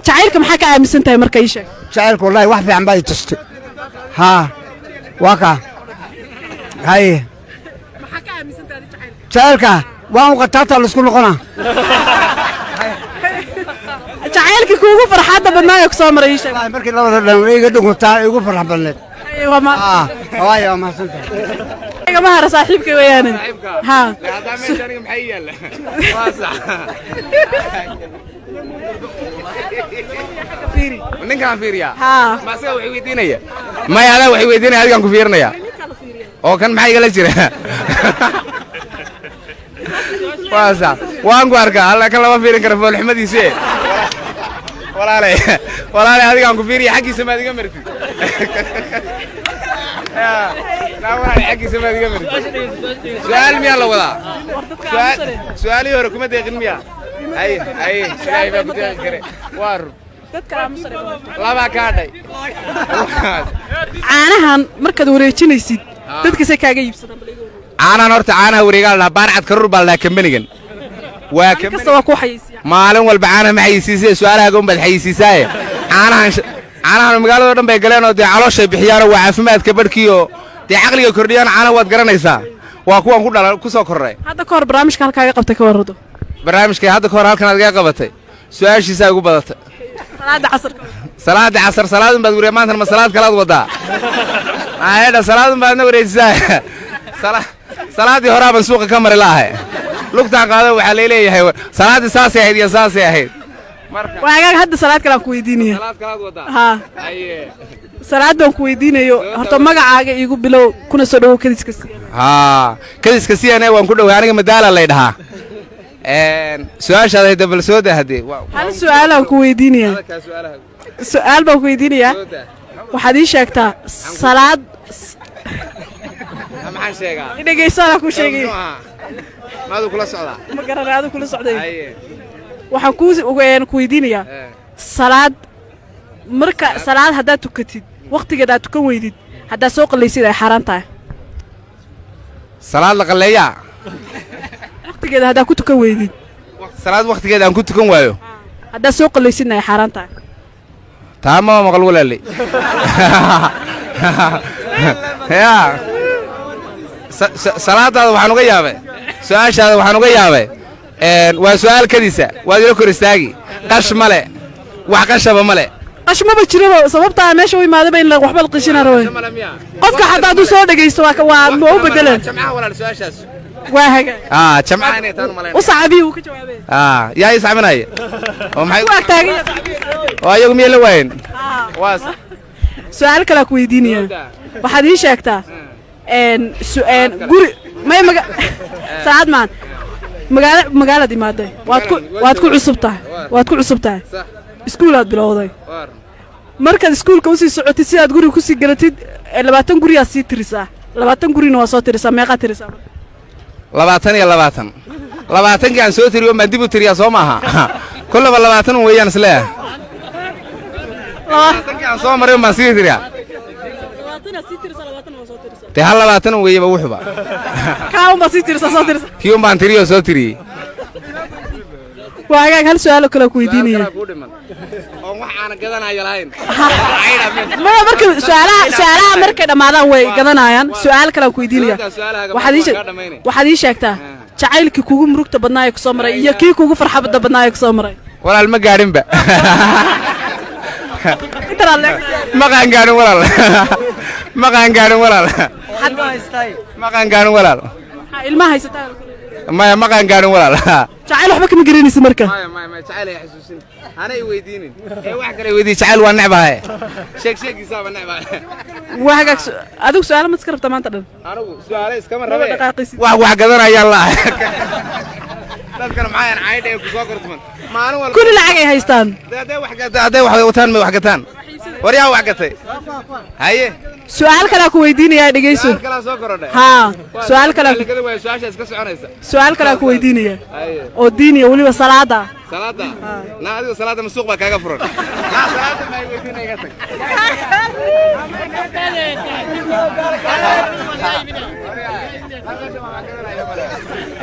jacaylka maxaa ka aaminsan tahay marka ii sheeg jacaylka wallahi wax fiican baa i tustay haa waa ka hay maxaa ka aaminsan tahay jacaylka jacaylka waan qataata la isku noqonaa jacaylka kuugu farxadda badnaa ku soo maray ii sheeg markii labada dhan iga dhuguntaa igu farx badneed waayo ma santaa ma hara saaxiibkay weeyaan haa hada meeshaniga maxay yaala waa sax ninkaan fiiriya haa ma asaga wax weydiinaya ma yaada wax weydiinaya adigan ku fiirinaya oo kan maxay igala jira waa sax waan ku arkaa alla kan lama fiirin karo foolxumadiisa walaale adigan ku fiiriya xaqiisa ma adiga martid لا ولا حقي سماد قمر سؤال ميا الله ولا سؤالي هو ركومة دقيق ميا أي سؤالي ما بدي أذكره وار لا ما كاردي caanahan markaad wareejinaysid dadka se kaaga iibsadaan caanahan horta caanaha wareegaa la baarcad karur baa la kamanigan waa kasta waa ku xayisiyaa maalin walba caanaha ma xayisiisay su'aalaha goon bad xayisiisay caanahan magaalada dhan bay galeen oo calooshay bixiyaan waa caafimaadka barkiyo عقلي كرديان عانا واد garanaysa waa kuwan ku dhalay ku soo koray hadda ka hor barnaamijka halkaaga qabtay ka warado barnaamijka hadda ka hor halkan aad ga qabatay su'aashiisa ugu badatay salaada casar salaadun baad wariye maanta ma salaad kala wadaa ayada salaadun baadna wareejisay salaadii hore baan suuqa ka mari laahay lugtaan qaado waxa leeyahay salaadii saasay ahayd iyo saasay ahayd marka waaga hadda salaad kala ku weydiinaya salaad kala wadaa ha aye salaadon ku weydiinayo horta magacaaga iigu bilow kuna soo dhaw kadiska haa kadiska siyaana waan ku dhaw aniga madaala la dhahaa su'aashaada dabal soo daahday hal su'aal aan ku weydiinaya su'aal baan ku weydiinaya waxaad ii sheegtaa salaad maxaan sheegaa dhageysan ku sheegay maadu kula socdaa ma garanaado kula socday waxaan ku weydiinaya salaad marka salaad hadda tukatid waqtigeeda aad tukan weydid hadda soo qalaysid ay xaraan tahay salaad la qaleeya waqtigeeda hadda ku tukan weydid salaad waqtigeeda aan ku tukan waayo hadda soo qalaysid ay xaraan tahay taama maqal walaali ya salaadaada waxaan uga yaabay su'aashaada waxaan uga yaabay waa su'aal kadiisa waad ila kor istaagi qash male wax qashaba male ashmaba jiraba sababta meesha way maadaba in waxba la qishina rabo qofka hadaa du soo dhageysto waa ma u bedelan jamca walaal su'aashaas waa haga jamca inay taan maleen u saabi uu ka jawaabay yaa isaaminay oo maxay ku agtaagay oo ayagu meel wayn waas su'aal kala ku weydiinaya waxaad ii sheegtaa su'aal guri may saad maan magaalada imaaday waad ku cusubtahay iskuulaad bilowday markaad iskuulka u sii socotid si aad guriga ku sii galatid 20 guri aad sii tirisaa 20 gurina waa soo tirisaa meeqa tirisaa 20 gaan soo tiriyo ma dib u tiriyaa soo maaha kullaba 20 weeyaan isla 20 gaan soo maray ma sii tiriyaa 20 sii tirisaa 20 waa soo tirisaa te hal 20 weeyaba wuxuba kaa uma sii tirisaa soo tirisaa kii uma tiriyo soo tiriyay waaga hal su'aal kale ku weydiinaya oo wax aan gadanayo lahayn ma marka su'aalaha markay dhamaadaan way gadanayaan su'aal kale ku weydiinaya waxaad ii sheegtaa jacaylkii kugu murugta badnaa ku soo maray iyo kii kugu farxada badnaa ku soo maray walaal ma gaarin ba ma qaan gaarin walaal ma qaan gaarin walaal ma qaan gaarin walaal ilmaha haysataa ما كان قالوا ولا لا تعال وحبك مقريني سمركه ما تعال يا حسوسين انا يويديني اي واحد كان يويدي تعال والنعبه هاي شيك يساب النعبه واحد ادوك سؤال ما تسكرت ما انت انا سؤال اسكما ربي واحد قدر يا الله dadkan maxay caayday ku soo kortman maalin walba kullu lacag ay haystaan haday wax wataan ma wax gataan wariyaa wax gatay haye su'aal kala ku weydiinaya dhageyso su'aal kala soo korodhay ha su'aal kala su'aasha iska soconaysa su'aal kala ku weydiinaya oo diiniya waliba salaada la adiga salaada masuuq ba kaaga furan la salaada ma weydiinayga tag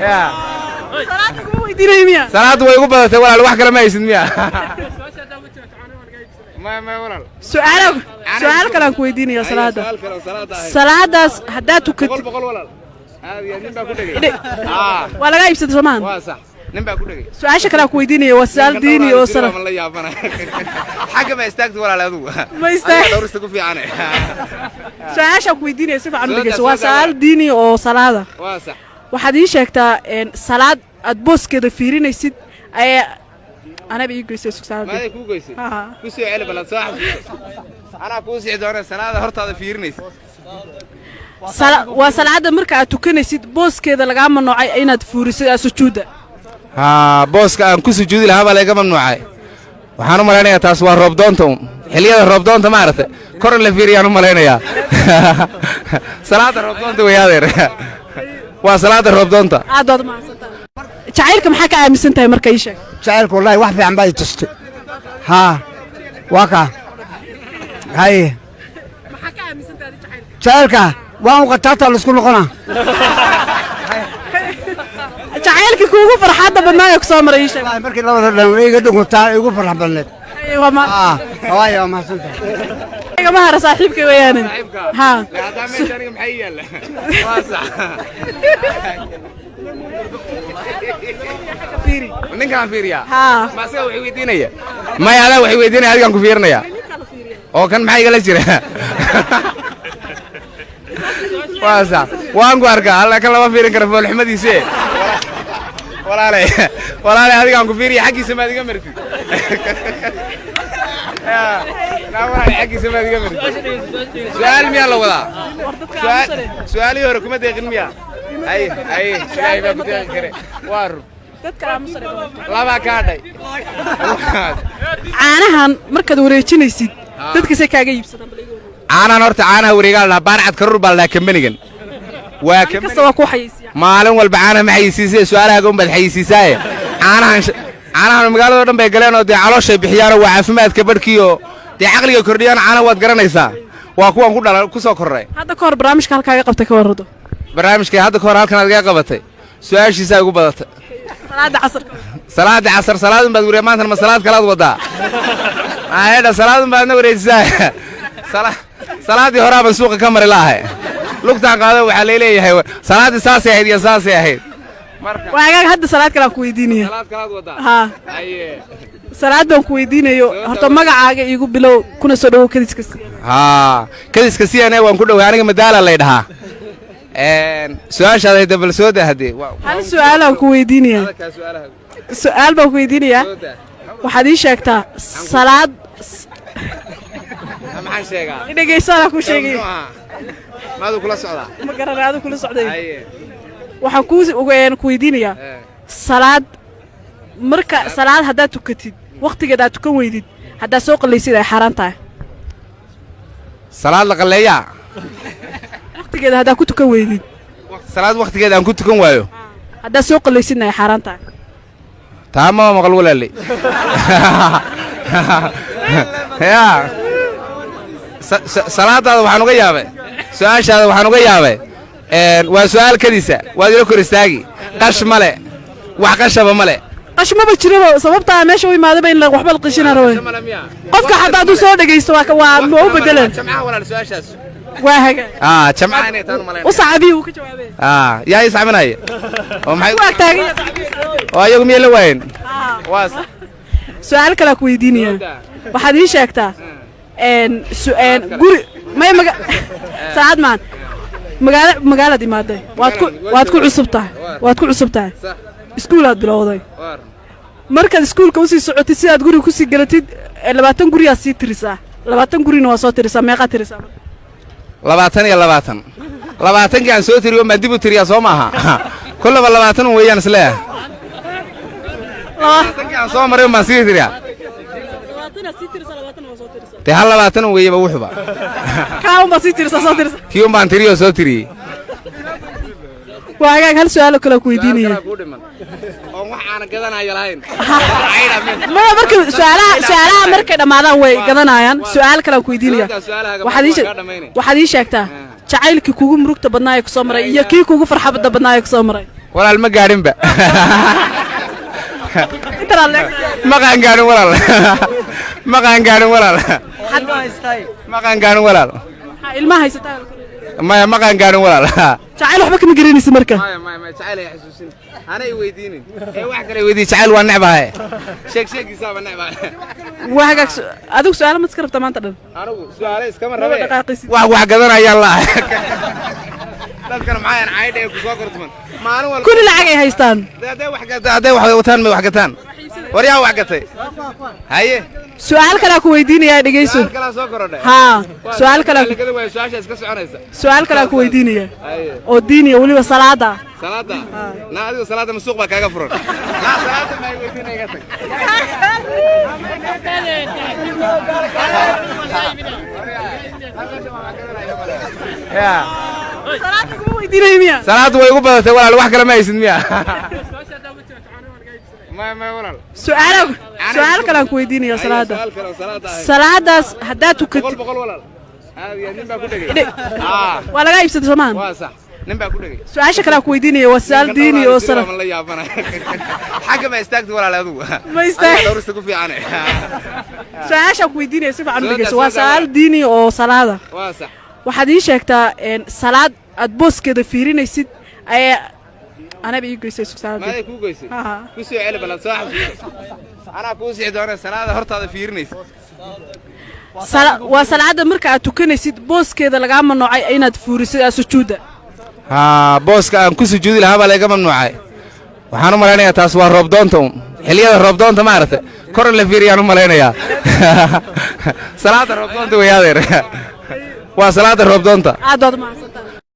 ya salaada way ugu badatay walaal wax kale ma haysid miya ما ولا سؤال كلام كويديني يا صلاة صلاة هدا تكتب بقول ولا هذه نبى كل ولا جايب ست زمان واسع نبى كل سؤال كلام كويديني وسأل ديني وصلاة والله يا فنا حاجة ما استاكت ولا لا ذو ما يستاهل دور استقف في عنه سؤال كويديني سيف عن بجس وسأل ديني وصلاة واسع وحدي شكتا إن صلاة أتبوس كده فيرين يصير أي أنا بيجي يصير سؤال ما يكون كويس كويس على بلد صح أنا كويس عدونا السنة هذا هرت هذا فيرنيس وصلاة مركا تكون يصير بوس كده لقى من نوع أين تفورس سجودة بوس كان كويس جودي لها بلا لقى من نوعه وحنا ملنا تاسوا ربضونتهم حليا ربضونت ما عرفت كور اللي فيريانو ملنا يا صلاة ربضونت ويا ذير وصلاة ربضونتا عدد ما شعيركم حكى مسنتها مركيشة شعيرك والله واحد عم باي تشتي ها واقع هاي ما حكى مسنتها شعيرك وان قطعت الاسكول قنا شعيرك كوكو فرحات بدنا يكسر مريشة والله مركي لو يقدر قطع يقول فرح بلد ايوه ما هواي ما سنتها يا مهر صاحبك ويانا ها هذا من ثاني محيل واسع فيري من كان فيريا ها ما سوى وحيدينيا ما يلا وحيدينيا هذا كان كفيرنيا oo kan maxay gala jira waasa waan ku arkaa alla kan lama fiirin karo foolxumadiisa walaale adiga aan ku fiiriyo xaqiisa ma adiga martid لا والله حقي سمعت قبل سؤال ميا لو وضع سؤالي هو ركومة دقيقة ميا أي سؤالي ما كنت أذكره وارو لا ما كاردي caanahan markaad wareejinaysid dadka se kaaga iibsadaan caanahan horta caanaha wareegaa la baarcad karur baa la kambanigan waa kasta waa ku xayisiya maalin walba caanaha ma xayisiisay su'aalaha goon bad xayisiisay caanahan magaalada dhan bay galeen oo de calooshay bixiyaan waa caafimaadka barkiyo de aqliga kordhiyaan caanaha waad garanaysaa waa kuwan ku dhalay ku soo korray hadda ka hor barnaamijka halkaaga qabtay ka warrado barnaamijka hadda ka hor halkan aad ga qabatay su'aashiisa ugu badatay salaada casar salaadun baad wariye maanta ma salaad kala wadaa ayda salaadun baad na wareejisay salaadii hore aan suuqa ka mari lahaay lugtaan qaado waxa leeyahay salaadii saasay ahayd iyo saasay ahayd marka waaga hadda salaad kala ku weydiinaya salaad kala wadaa ha aye salaad baan ku weydiinayo horta magacaaga igu bilow kuna soo dhaw kadiska ha kadiska siyaanay waan ku dhaw aniga madaala la dhahaa su'aashaada dabal soo daahday hal su'aal aan ku weydiinaya su'aal baan ku weydiinaya waxaad ii sheegtaa salaad maxaan sheegaa dhageysan ku sheegay maadu kula socdaa ma garanaado kula socday waxaan ku weydiinaya salaad marka salaad haddaad tukatid waqtigeeda aad tukan weydid haddaad soo qallaysid ay xaaraan tahay salaad la qalleeyaa waqtigeeda haddaad ku tukan weydid salaad waqtigeeda aan ku tukan waayo haddaad soo qallaysidna ay xaaraan tahay taama maqal walaalay yaa salaadaada waxaan uga yaabay su'aashaada waxaan uga yaabay waa su'aal kadiisa waad ila kor istaagi qash male wax qashaba male qash ma jiraba sababta meesha u imaadaba in waxba la qashina rabo qofka hadaa uu soo dhageysto waa ma u bedelan jamca walaal su'aashaas waa haga jamca inay taan maleen u saabi uu ka jawaabay yaa isaaminay oo maxay waa taagay oo ayagu miyay la waayeen waas su'aal kala ku weydiinaya waxaad ii sheegtaa su'aal guri may saad maan magaalada imaaday waad ku cusubtahay iskuulaad bilowday markaad iskuulka usii socotid sidaad guriga kusii galatid 20 guriyaad sii tirisaa 20 gurina waa soo tirisaa meeqaad tirisaa 20 aan soo tiriyo ma dib u tiriyaa soo maaha kullaba 20 weeyaan isleeyahay 20 aan soo maray ma sii tiriyaa te hal 20 weeyaba wuxuba kaan ba sii tirsaa soo tirsaa kiyo baan tiriyo soo tiriyay waaga hal su'aal kala ku weydiinaya oo wax aan gadanayo lahayn ma marka su'aalaha markay dhamaadaan way gadanayaan su'aal kala ku weydiinaya waxaad ii sheegtaa jacaylkii kugu murugta badnaa ku soo maray iyo kii kugu farxada badnaa ku soo maray walaal ma gaarinba انت رالك ما كان قاعد ولا ما كان قاعد ولا ما كان قاعد ولا ilmaha haysataa ما كان قاعد ولا jacayl waxba kama garanaysid marka ما تعال يا حسوسين أنا يوديني إيه واحد كله يودي تعال والنعبة شيك يساب النعبة واحد adigu su'aalo ma iskarabta maanta dhan أنا سؤالي إسكمر ربي واحد قدرنا يلا لا كان معايا أنا عايد يكسوكر تمن ما أنا كل lacag ay haystaan ده واحد وتان ما واحدتان وريا واحدتين هاي su'aal kale ku weydiinaya dhageyso كلا سوكر ده ها su'aal kale كده ويا سؤال إسكا سعنيسا su'aal kale ku weydiinaya oo diiniya waliba salaada صلاة لا هذه صلاة من السوق بقى كفرون لا صلاة ما يودينا يقتك يا salaada ku weydiinaya miya صلاة ويقول بس ولا الواحد كلام ما يسمع ميا ما ولا su'aal kale ku weydiinaya salaada سؤال كلام صلاة salaadaas haddaad tukatid بقول ولا هذه يعني بقول waa laga iibsaday Soomaan واسع نبى أقول لك su'aasha kale ku weydiinaya waa su'aal diini oo sala والله يا بنا حاجة ما استاكت ولا لا ذو ما يستاهل. لو رستكوا في عنه su'aasha ku weydiinaya si fiican u dhageyso waa su'aal diini oo salaada واسع waxaad ii sheegtaa salaad aad booskeeda fiirinaysid ayaa anaba ii geysay salaada ما يكون كويس ها كوسي علب لا صاحب أنا كوسي دورة سنة هرت هذا فيرنيس waa salaada marka aad tukanaysid booskeeda laga mamnuucay inaad fuurisid sujuuda ها بوس كان كوسي جودي لها بلا كم ممنوعة وحنا مالنا يا تاسوار ربضانتهم حلية ربضانت ما عرفت كور اللي فيري أنا مالنا يا صلاة الربضانت ويا ذير وصلاة الربضانت aad wad maasanta